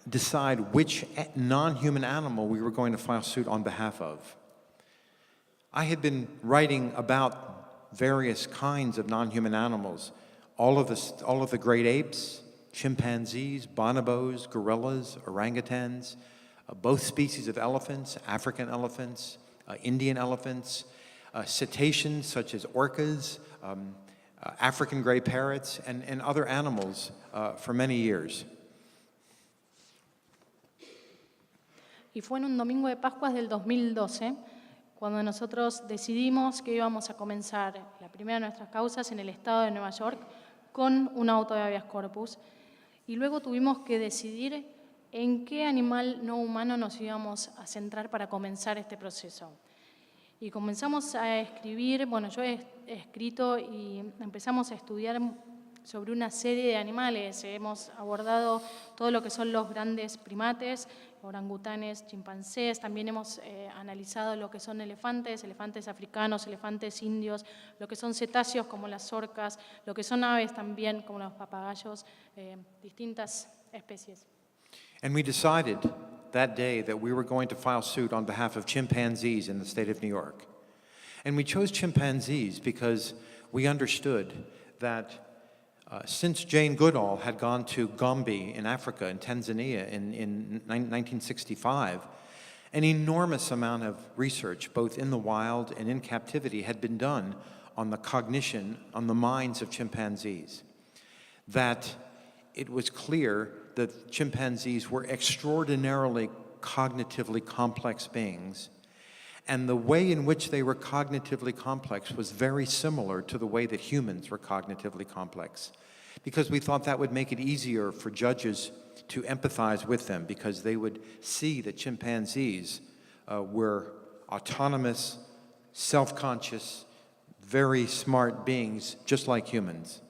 decide which non-human animal we were going to file suit on behalf of. I had been writing about various kinds of non-human animals, all of the great apes, chimpanzees, bonobos, gorillas, orangutans, both species of elephants, African elephants, Indian elephants, cetaceans such as orcas, African gray parrots, and other animals for many years. Y fue en un domingo de Pascuas del 2012 cuando nosotros decidimos que íbamos a comenzar la primera de nuestras causas en el estado de Nueva York con un auto de habeas corpus. Y luego tuvimos que decidir en qué animal no humano nos íbamos a centrar para comenzar este proceso. Y comenzamos a escribir, yo he escrito y empezamos a estudiar sobre una serie de animales. Hemos abordado todo lo que son los grandes primates, orangutanes, chimpancés. También hemos analizado lo que son elefantes africanos, elefantes indios, lo que son cetáceos como las orcas, lo que son aves también como los papagayos, distintas especies. And we decided that day that we were going to file suit on behalf of chimpanzees in the state of New York. And we chose chimpanzees because we understood that since Jane Goodall had gone to Gombe in Africa, in Tanzania, in 1965, an enormous amount of research, both in the wild and in captivity, had been done on the cognition, on the minds of chimpanzees. That it was clear that chimpanzees were extraordinarily cognitively complex beings, and the way in which they were cognitively complex was very similar to the way that humans were cognitively complex, because we thought that would make it easier for judges to empathize with them, because they would see that chimpanzees were autonomous, self-conscious, very smart beings, just like humans.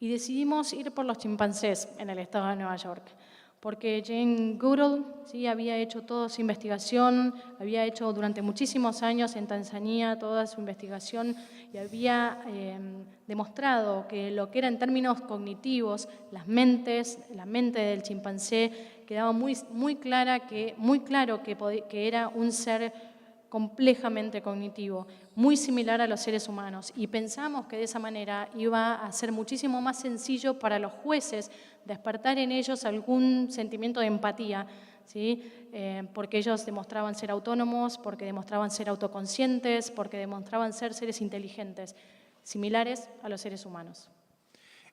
Y decidimos ir por los chimpancés en el estado de Nueva York, porque Jane Goodall había hecho toda su investigación, había hecho durante muchísimos años en Tanzania toda su investigación y había demostrado que lo que era en términos cognitivos, la mente del chimpancé quedaba muy claro que era un ser complejamente cognitivo, muy similar a los seres humanos, y pensamos que de esa manera iba a ser muchísimo más sencillo para los jueces despertar en ellos algún sentimiento de empatía, ¿sí? Porque ellos demostraban ser autónomos, porque demostraban ser autoconscientes, porque demostraban ser seres inteligentes, similares a los seres humanos.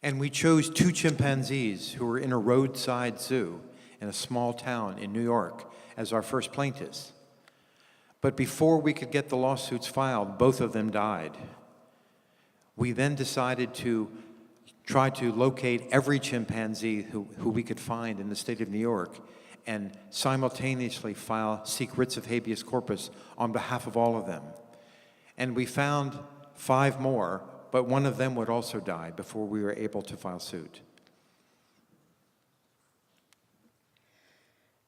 And we chose 2 chimpanzees who were in a roadside zoo in a small town in New York as our first plaintiffs. But before we could get the lawsuits filed, both of them died. We then decided to try to locate every chimpanzee who we could find in the state of New York and simultaneously seek writs of habeas corpus on behalf of all of them. And we found 5 more, but one of them would also die before we were able to file suit.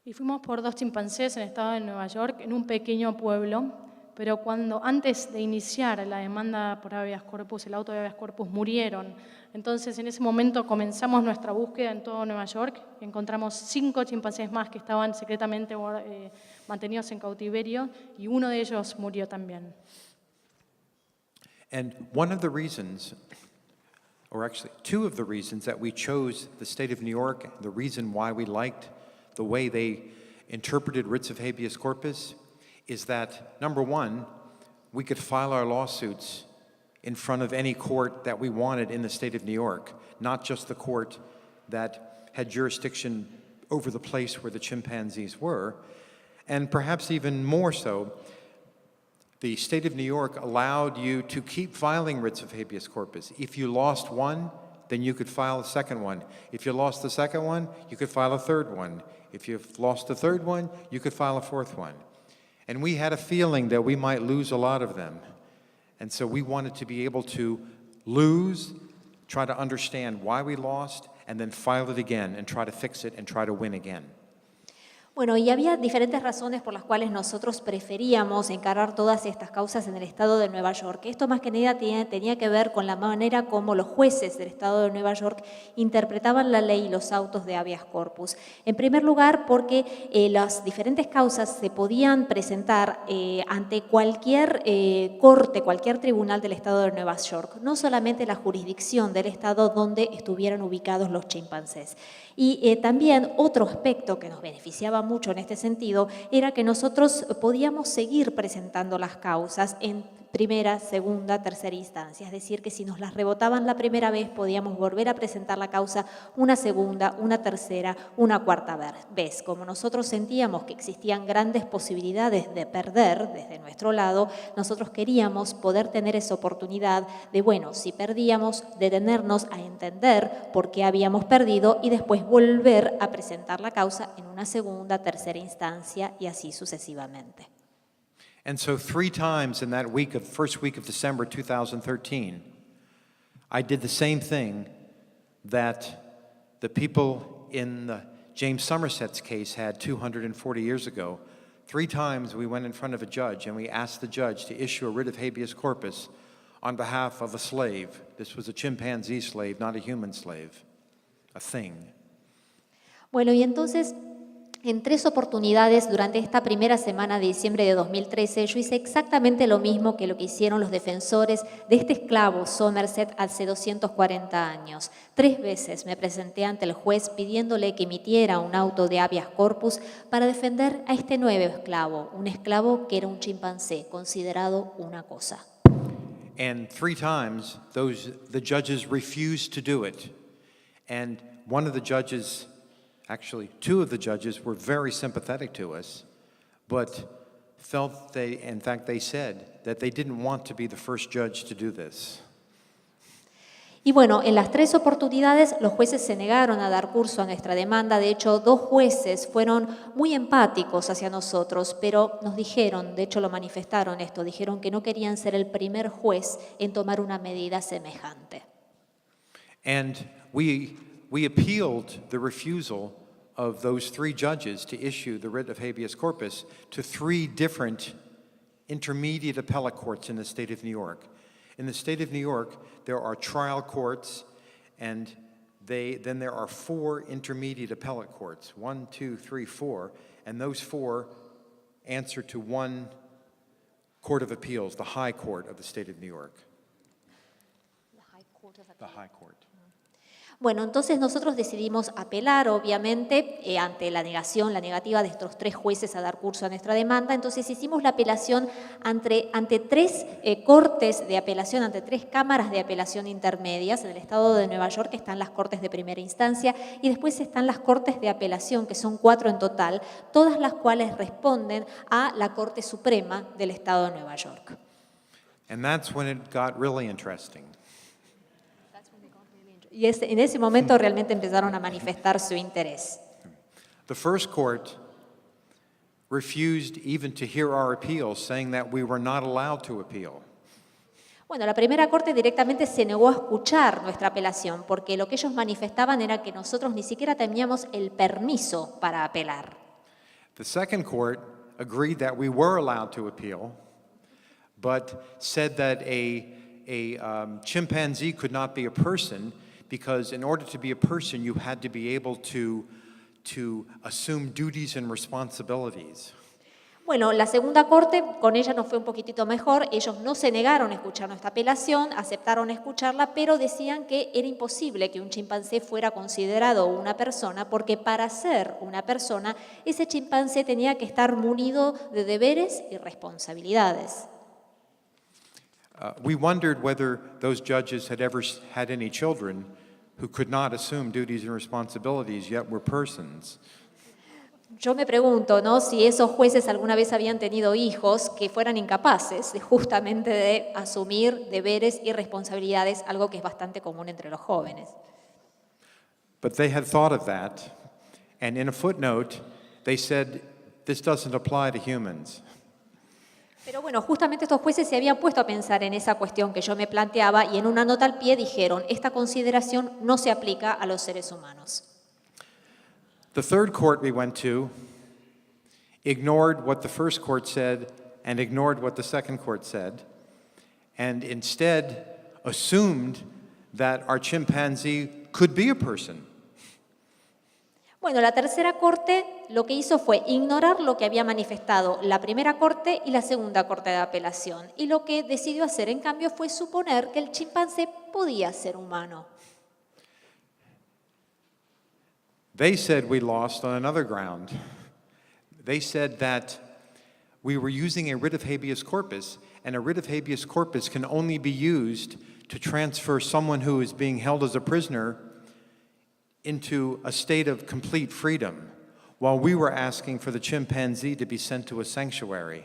Y fuimos por 2 chimpancés en el estado de Nueva York, en un pequeño pueblo, pero antes de iniciar la demanda por habeas corpus, el auto de habeas corpus, murieron. Entonces, en ese momento comenzamos nuestra búsqueda en todo Nueva York. Encontramos 5 chimpancés más que estaban secretamente mantenidos en cautiverio y uno de ellos murió también. And one of the reasons, or actually 2 of the reasons that we chose the state of New York, the reason why we liked the way they interpreted writs of habeas corpus, is that, number 1, we could file our lawsuits in front of any court that we wanted in the state of New York, not just the court that had jurisdiction over the place where the chimpanzees were. And perhaps even more so, the state of New York allowed you to keep filing writs of habeas corpus. If you lost one, then you could file a second one. If you lost the second one, you could file a third one. If you've lost the third one, you could file a fourth one. And we had a feeling that we might lose a lot of them. And so we wanted to be able to lose, try to understand why we lost, and then file it again and try to fix it and try to win again. Bueno, y había diferentes razones por las cuales nosotros preferíamos encarar todas estas causas en el estado de Nueva York. Esto más que nada tenía que ver con la manera como los jueces del estado de Nueva York interpretaban la ley y los autos de habeas corpus. En primer lugar, porque las diferentes causas se podían presentar ante cualquier corte, cualquier tribunal del estado de Nueva York, no solamente la jurisdicción del estado donde estuvieran ubicados los chimpancés. Y también otro aspecto que nos beneficiaba mucho en este sentido era que nosotros podíamos seguir presentando las causas en primera, segunda, tercera instancia. Es decir, que si nos las rebotaban la primera vez, podíamos volver a presentar la causa una segunda, una tercera, una cuarta vez. Como nosotros sentíamos que existían grandes posibilidades de perder desde nuestro lado, nosotros queríamos poder tener esa oportunidad de, bueno, si perdíamos, detenernos a entender por qué habíamos perdido y después volver a presentar la causa en una segunda, tercera instancia y así sucesivamente. And so 3 times in that first week of December 2013, I did the same thing that the people in the James Somerset's case had 240 years ago. 3 times we went in front of a judge and we asked the judge to issue a writ of habeas corpus on behalf of a slave. This was a chimpanzee slave, not a human slave, a thing. Bueno, y entonces, en 3 oportunidades durante esta primera semana de diciembre de 2013, yo hice exactamente lo mismo que lo que hicieron los defensores de este esclavo Somerset hace 240 años. 3 veces me presenté ante el juez pidiéndole que emitiera un auto de habeas corpus para defender a este nuevo esclavo, un esclavo que era un chimpancé, considerado una cosa. And 3 times, the judges refused to do it. And one of the judges, actually 2 of the judges, were very sympathetic to us, but they said that they didn't want to be the first judge to do this. Y bueno, en las 3 oportunidades los jueces se negaron a dar curso a nuestra demanda. De hecho, 2 jueces fueron muy empáticos hacia nosotros, pero nos dijeron, de hecho lo manifestaron esto, dijeron que no querían ser el primer juez en tomar una medida semejante. And we appealed the refusal of those 3 judges to issue the writ of habeas corpus to 3 different intermediate appellate courts in the state of New York. In the state of New York, there are trial courts, and then there are 4 intermediate appellate courts, 1, 2, 3, 4, and those 4 answer to 1 court of appeals, the High Court of the state of New York. The High Court of Appeals. The High Court. Bueno, entonces nosotros decidimos apelar, obviamente, ante la negativa de estos 3 jueces a dar curso a nuestra demanda. Entonces hicimos la apelación ante 3 cortes de apelación, ante 3 cámaras de apelación intermedias. En el estado de Nueva York están las cortes de primera instancia y después están las cortes de apelación, que son 4 en total, todas las cuales responden a la Corte Suprema del estado de Nueva York. And that's when it got really interesting. Y en ese momento realmente empezaron a manifestar su interés. The first court refused even to hear our appeals, saying that we were not allowed to appeal. Bueno, la primera corte directamente se negó a escuchar nuestra apelación porque lo que ellos manifestaban era que nosotros ni siquiera teníamos el permiso para apelar. The second court agreed that we were allowed to appeal, but said that a chimpanzee could not be a person because in order to be a person, you had to be able to assume duties and responsibilities. Bueno, la segunda corte, con ella nos fue un poquitito mejor. Ellos no se negaron a escuchar nuestra apelación, aceptaron escucharla, pero decían que era imposible que un chimpancé fuera considerado una persona, porque para ser una persona, ese chimpancé tenía que estar munido de deberes y responsabilidades. We wondered whether those judges had ever had any children who could not assume duties and responsibilities, yet were persons. Yo me pregunto, ¿no?, si esos jueces alguna vez habían tenido hijos que fueran incapaces justamente de asumir deberes y responsabilidades, algo que es bastante común entre los jóvenes. But they had thought of that, and in a footnote, they said, this doesn't apply to humans. Pero bueno, justamente estos jueces se habían puesto a pensar en esa cuestión que yo me planteaba y en una nota al pie dijeron, esta consideración no se aplica a los seres humanos. The third court we went to ignored what the first court said and ignored what the second court said, and instead assumed that our chimpanzee could be a person. Bueno, la tercera corte lo que hizo fue ignorar lo que había manifestado la primera corte y la segunda corte de apelación. Y lo que decidió hacer, en cambio, fue suponer que el chimpancé podía ser humano. They said we lost on another ground. They said that we were using a writ of habeas corpus, and a writ of habeas corpus can only be used to transfer someone who is being held as a prisoner into a state of complete freedom, while we were asking for the chimpanzee to be sent to a sanctuary.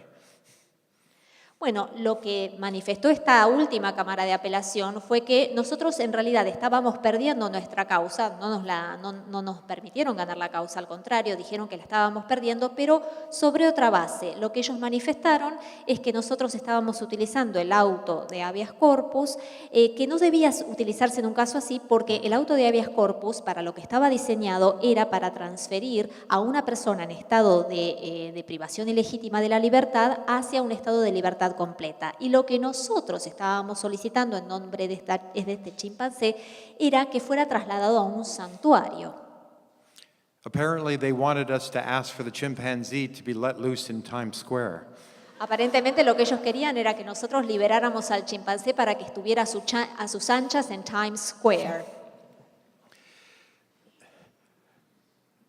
Bueno, lo que manifestó esta última Cámara de Apelación fue que nosotros en realidad estábamos perdiendo nuestra causa, no nos permitieron ganar la causa, al contrario, dijeron que la estábamos perdiendo, pero sobre otra base. Lo que ellos manifestaron es que nosotros estábamos utilizando el auto de habeas corpus, que no debía utilizarse en un caso así porque el auto de habeas corpus, para lo que estaba diseñado, era para transferir a una persona en estado de privación ilegítima de la libertad hacia un estado de libertad completa. Y lo que nosotros estábamos solicitando en nombre de este chimpancé era que fuera trasladado a un santuario. Apparently, they wanted us to ask for the chimpanzee to be let loose in Times Square. Aparentemente lo que ellos querían era que nosotros liberáramos al chimpancé para que estuviera a sus anchas en Times Square.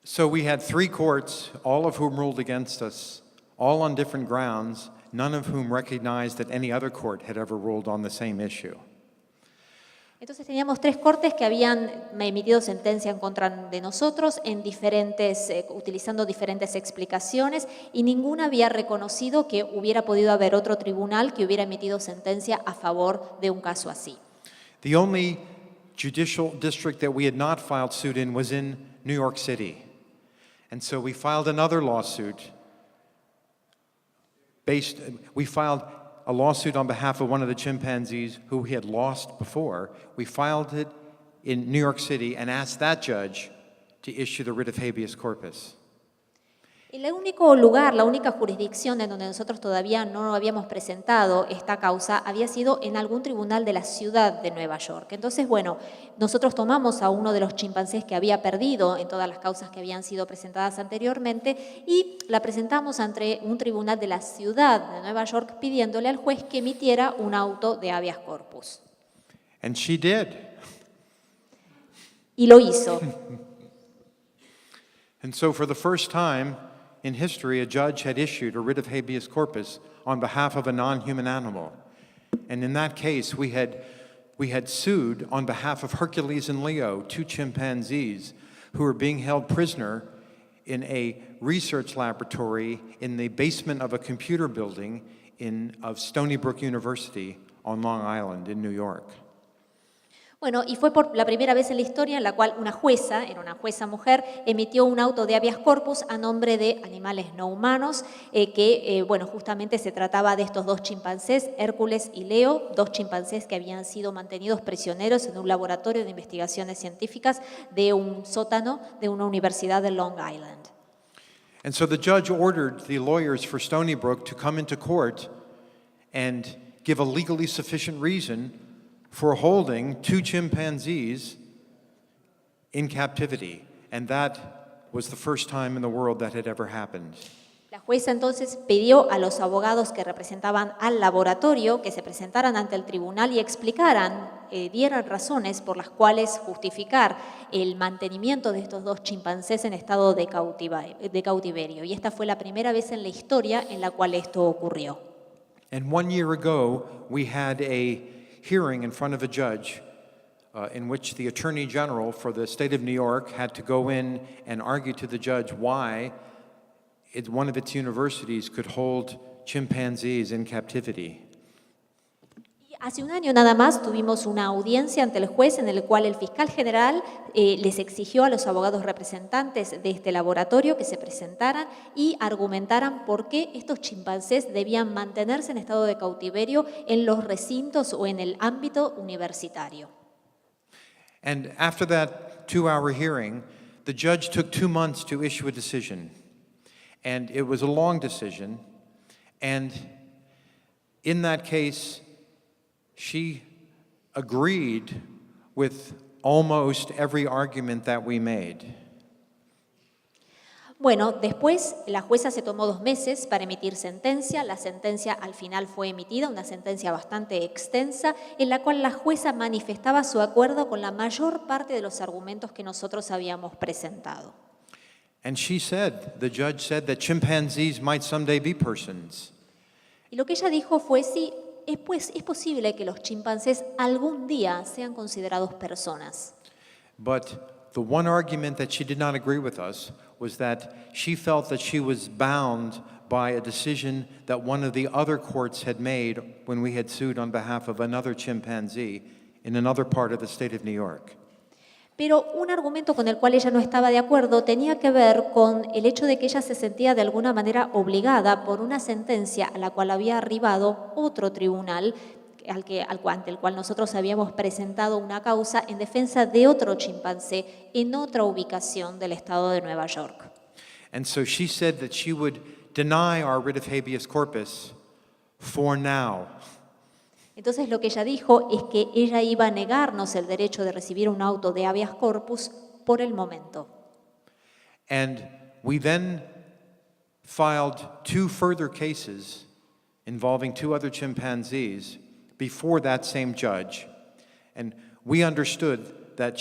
So we had 3 courts, all of whom ruled against us, all on different grounds, none of whom recognized that any other court had ever ruled on the same issue. Entonces teníamos 3 cortes que habían emitido sentencia en contra de nosotros utilizando diferentes explicaciones, y ninguna había reconocido que hubiera podido haber otro tribunal que hubiera emitido sentencia a favor de un caso así. The only judicial district that we had not filed suit in was in New York City. And so we filed another lawsuit. We filed a lawsuit on behalf of one of the chimpanzees who we had lost before. We filed it in New York City and asked that judge to issue the writ of habeas corpus. El único lugar, la única jurisdicción en donde nosotros todavía no habíamos presentado esta causa había sido en algún tribunal de la ciudad de Nueva York. Entonces, bueno, nosotros tomamos a uno de los chimpancés que había perdido en todas las causas que habían sido presentadas anteriormente y la presentamos ante un tribunal de la ciudad de Nueva York pidiéndole al juez que emitiera un auto de habeas corpus. And she did. Y lo hizo. And so for the first time in history, a judge had issued a writ of habeas corpus on behalf of a non-human animal. And in that case, we had sued on behalf of Hercules and Leo, two chimpanzees who were being held prisoner in a research laboratory in the basement of a computer building of Stony Brook University on Long Island in New York. Bueno, y fue por la primera vez en la historia en la cual una jueza, era una jueza mujer, emitió un auto de habeas corpus a nombre de animales no humanos, bueno, justamente se trataba de estos dos chimpancés, Hércules y Leo, dos chimpancés que habían sido mantenidos prisioneros en un laboratorio de investigaciones científicas de un sótano de una universidad de Long Island. And so the judge ordered the lawyers for Stony Brook to come into court and give a legally sufficient reason for holding two chimpanzees in captivity. And that was the first time in the world that had ever happened. La jueza entonces pidió a los abogados que representaban al laboratorio que se presentaran ante el tribunal y explicaran, dieran razones por las cuales justificar el mantenimiento de estos dos chimpancés en estado de cautiverio. Y esta fue la primera vez en la historia en la cual esto ocurrió. And 1 year ago, we had a hearing in front of a judge in which the Attorney General for the state of New York had to go in and argue to the judge why one of its universities could hold chimpanzees in captivity. Hace un año nada más tuvimos una audiencia ante el juez en el cual el fiscal general les exigió a los abogados representantes de este laboratorio que se presentaran y argumentaran por qué estos chimpancés debían mantenerse en estado de cautiverio en los recintos o en el ámbito universitario. And after that 2-hour hearing, the judge took 2 months to issue a decision. And it was a long decision. And in that case, she agreed with almost every argument that we made. Bueno, después la jueza se tomó 2 meses para emitir sentencia. La sentencia al final fue emitida, una sentencia bastante extensa, en la cual la jueza manifestaba su acuerdo con la mayor parte de los argumentos que nosotros habíamos presentado. And the judge said that chimpanzees might someday be persons. Y lo que ella dijo fue, sí, es posible que los chimpancés algún día sean considerados personas. But the one argument that she did not agree with us was that she felt that she was bound by a decision that one of the other courts had made when we had sued on behalf of another chimpanzee in another part of the state of New York. Pero un argumento con el cual ella no estaba de acuerdo tenía que ver con el hecho de que ella se sentía de alguna manera obligada por una sentencia a la cual había arribado otro tribunal ante el cual nosotros habíamos presentado una causa en defensa de otro chimpancé en otra ubicación del estado de Nueva York. And so she said that she would deny our writ of habeas corpus for now. Entonces lo que ella dijo es que ella iba a negarnos el derecho de recibir un auto de habeas corpus por el momento. And we then filed 2 further cases involving 2 other chimpanzees before that same judge. And we understood that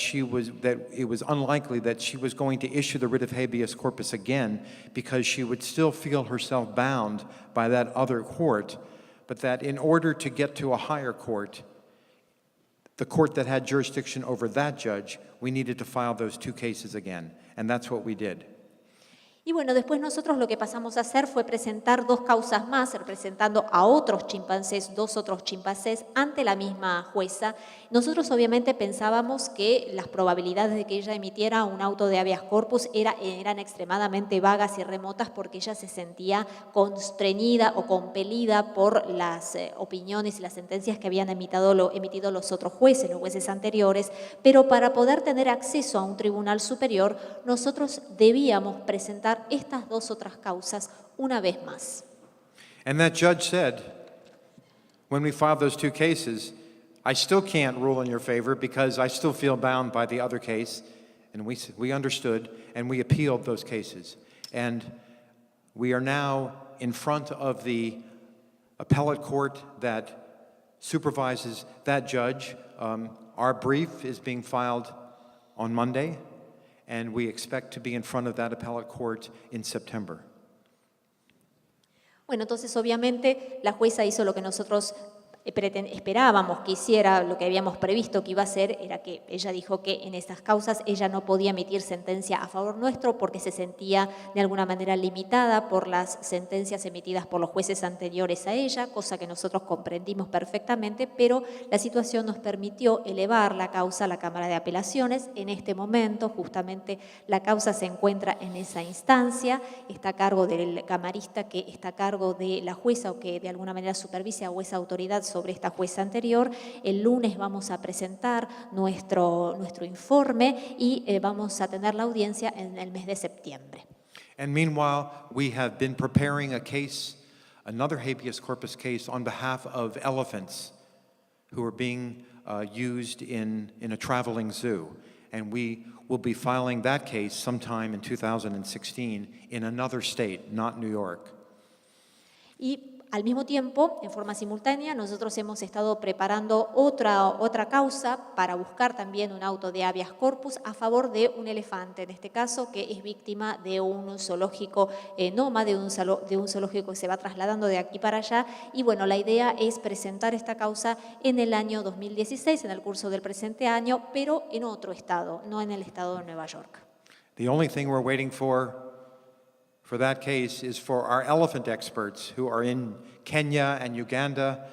it was unlikely that she was going to issue the writ of habeas corpus again because she would still feel herself bound by that other court, but that in order to get to a higher court, the court that had jurisdiction over that judge, we needed to file those 2 cases again. And that's what we did. Y bueno, después nosotros lo que pasamos a hacer fue presentar 2 causas más, representando a otros chimpancés, 2 otros chimpancés, ante la misma jueza. Nosotros obviamente pensábamos que las probabilidades de que ella emitiera un auto de habeas corpus eran extremadamente vagas y remotas porque ella se sentía constreñida o compelida por las opiniones y las sentencias que habían emitido los otros jueces, los jueces anteriores, pero para poder tener acceso a un tribunal superior, nosotros debíamos presentar estas 2 otras causas una vez más. And that judge said, when we filed those 2 cases, I still can't rule in your favor because I still feel bound by the other case. And we understood and we appealed those cases. And we are now in front of the appellate court that supervises that judge. Our brief is being filed on Monday, and we expect to be in front of that appellate court in September. Bueno, entonces obviamente la jueza hizo lo que nosotros esperábamos que hiciera, lo que habíamos previsto que iba a hacer, era que ella dijo que en estas causas ella no podía emitir sentencia a favor nuestro porque se sentía de alguna manera limitada por las sentencias emitidas por los jueces anteriores a ella, cosa que nosotros comprendimos perfectamente, pero la situación nos permitió elevar la causa a la Cámara de Apelaciones. En este momento, justamente, la causa se encuentra en esa instancia, está a cargo del camarista que está a cargo de la jueza o que de alguna manera supervisa o es autoridad sobre esta jueza anterior. El lunes vamos a presentar nuestro informe y vamos a tener la audiencia en el mes de septiembre. And meanwhile, we have been preparing a case, another habeas corpus case on behalf of elephants who are being used in a traveling zoo. And we will be filing that case sometime in 2016 in another state, not New York. Y al mismo tiempo, en forma simultánea, nosotros hemos estado preparando otra causa para buscar también un auto de habeas corpus a favor de un elefante, en este caso, que es víctima de un zoológico nómade, de un zoológico que se va trasladando de aquí para allá. Y bueno, la idea es presentar esta causa en el año 2016, en el curso del presente año, pero en otro estado, no en el estado de Nueva York. The only thing we're waiting for that case is for our elephant experts who are in Kenya and Uganda,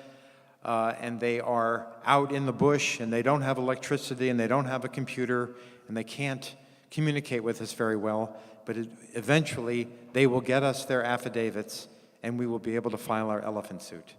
and they are out in the bush, and they don't have electricity, and they don't have a computer, and they can't communicate with us very well, but eventually they will get us their affidavits, and we will be able to file our elephant suit.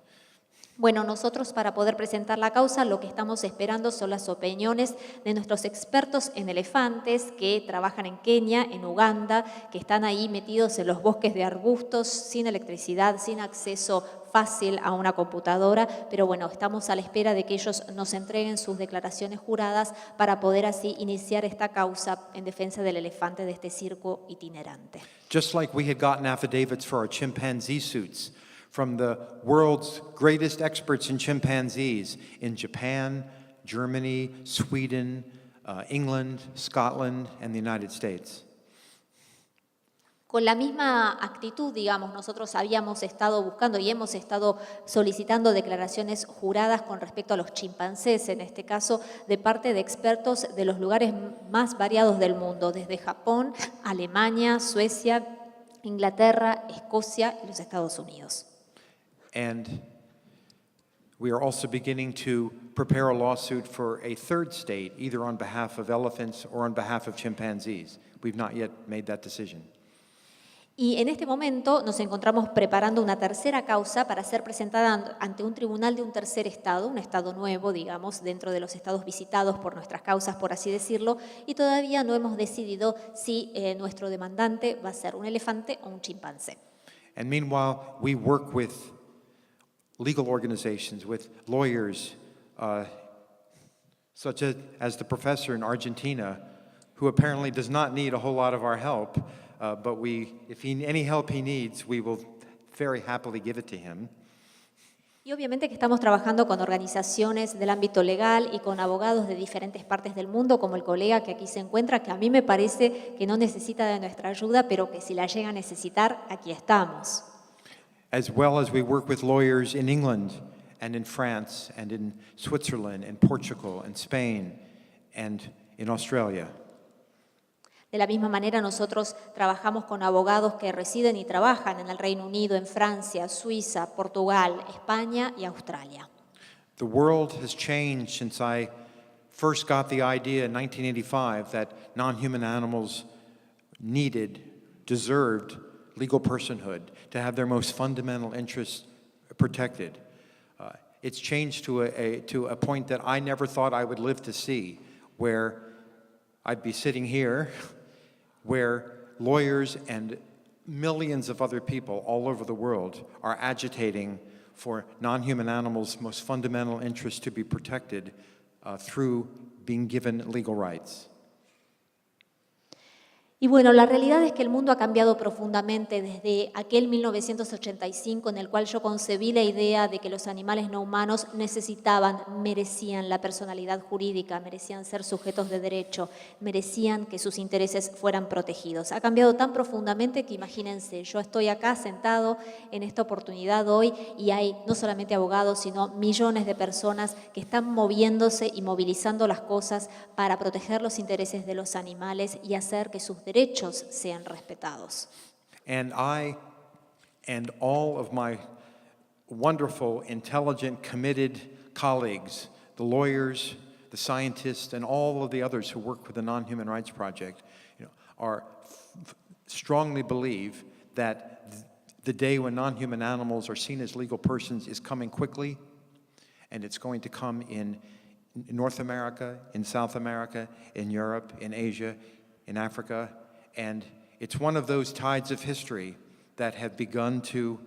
Bueno, nosotros para poder presentar la causa lo que estamos esperando son las opiniones de nuestros expertos en elefantes que trabajan en Kenia, en Uganda, que están ahí metidos en los bosques de arbustos, sin electricidad, sin acceso fácil a una computadora, pero bueno, estamos a la espera de que ellos nos entreguen sus declaraciones juradas para poder así iniciar esta causa en defensa del elefante de este circo itinerante. Just like we had gotten affidavits for our chimpanzee suits from the world's greatest experts in chimpanzees in Japan, Germany, Sweden, England, Scotland, and the United States. Con la misma actitud, digamos, nosotros habíamos estado buscando y hemos estado solicitando declaraciones juradas con respecto a los chimpancés, en este caso de parte de expertos de los lugares más variados del mundo, desde Japón, Alemania, Suecia, Inglaterra, Escocia y los Estados Unidos. And we are also beginning to prepare a lawsuit for a third state, either on behalf of elephants or on behalf of chimpanzees. We've not yet made that decision. Y en este momento nos encontramos preparando una tercera causa para ser presentada ante un tribunal de un tercer estado, un estado nuevo, digamos, dentro de los estados visitados por nuestras causas, por así decirlo, y todavía no hemos decidido si nuestro demandante va a ser un elefante o un chimpancé. And meanwhile, we work with legal organizations, with lawyers, such as the professor in Argentina, who apparently does not need a whole lot of our help, but any help he needs, we will very happily give it to him. Y obviamente que estamos trabajando con organizaciones del ámbito legal y con abogados de diferentes partes del mundo, como el colega que aquí se encuentra, que a mí me parece que no necesita de nuestra ayuda, pero que si la llega a necesitar, aquí estamos. As well as we work with lawyers in England and in France and in Switzerland and Portugal and Spain and in Australia. De la misma manera, nosotros trabajamos con abogados que residen y trabajan en el Reino Unido, en Francia, Suiza, Portugal, España y Australia. The world has changed since I first got the idea in 1985 that non-human animals deserved legal personhood, to have their most fundamental interests protected. It's changed to a point that I never thought I would live to see, where I'd be sitting here, where lawyers and millions of other people all over the world are agitating for non-human animals' most fundamental interests to be protected through being given legal rights. Y bueno, la realidad es que el mundo ha cambiado profundamente desde aquel 1985 en el cual yo concebí la idea de que los animales no humanos merecían la personalidad jurídica, merecían ser sujetos de derecho, merecían que sus intereses fueran protegidos. Ha cambiado tan profundamente que imagínense, yo estoy acá sentado en esta oportunidad hoy y hay no solamente abogados, sino millones de personas que están moviéndose y movilizando las cosas para proteger los intereses de los animales y hacer que sus derechos sean respetados. And I and all of my wonderful, intelligent, committed colleagues, the lawyers, the scientists, and all of the others who work with the Non-Human Rights Project, strongly believe that the day when non-human animals are seen as legal persons is coming quickly, and it's going to come in North America, in South America, in Europe, in Asia, in Africa, and it's one of those tides of history that have begun to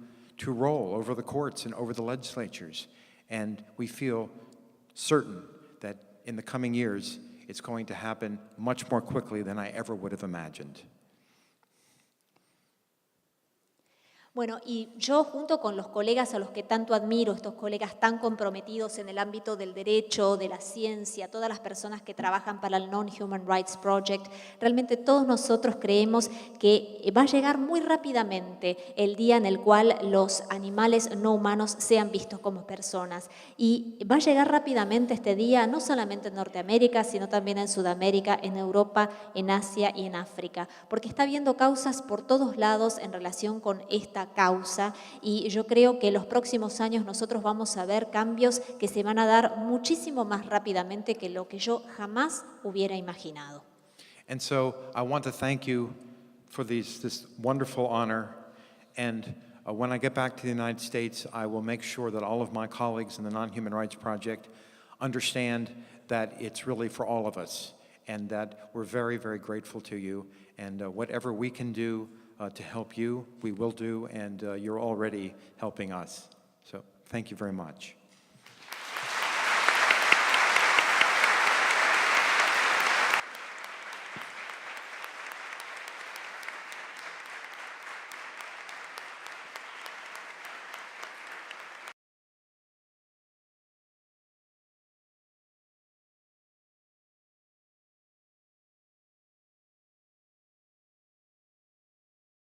roll over the courts and over the legislatures. And we feel certain that in the coming years, it's going to happen much more quickly than I ever would have imagined. Bueno, y yo junto con los colegas a los que tanto admiro, estos colegas tan comprometidos en el ámbito del derecho, de la ciencia, todas las personas que trabajan para el Non-Human Rights Project, realmente todos nosotros creemos que va a llegar muy rápidamente el día en el cual los animales no humanos sean vistos como personas. Y va a llegar rápidamente este día, no solamente en Norteamérica, sino también en Sudamérica, en Europa, en Asia y en África, porque está habiendo causas por todos lados en relación con esta causa y yo creo que en los próximos años nosotros vamos a ver cambios que se van a dar muchísimo más rápidamente que lo que yo jamás hubiera imaginado. And so I want to thank you for this wonderful honor, and when I get back to the United States, I will make sure that all of my colleagues in the Non-Human Rights Project understand that it's really for all of us, and that we're very, very grateful to you, and whatever we can do to help you, we will do, and you're already helping us. So thank you very much.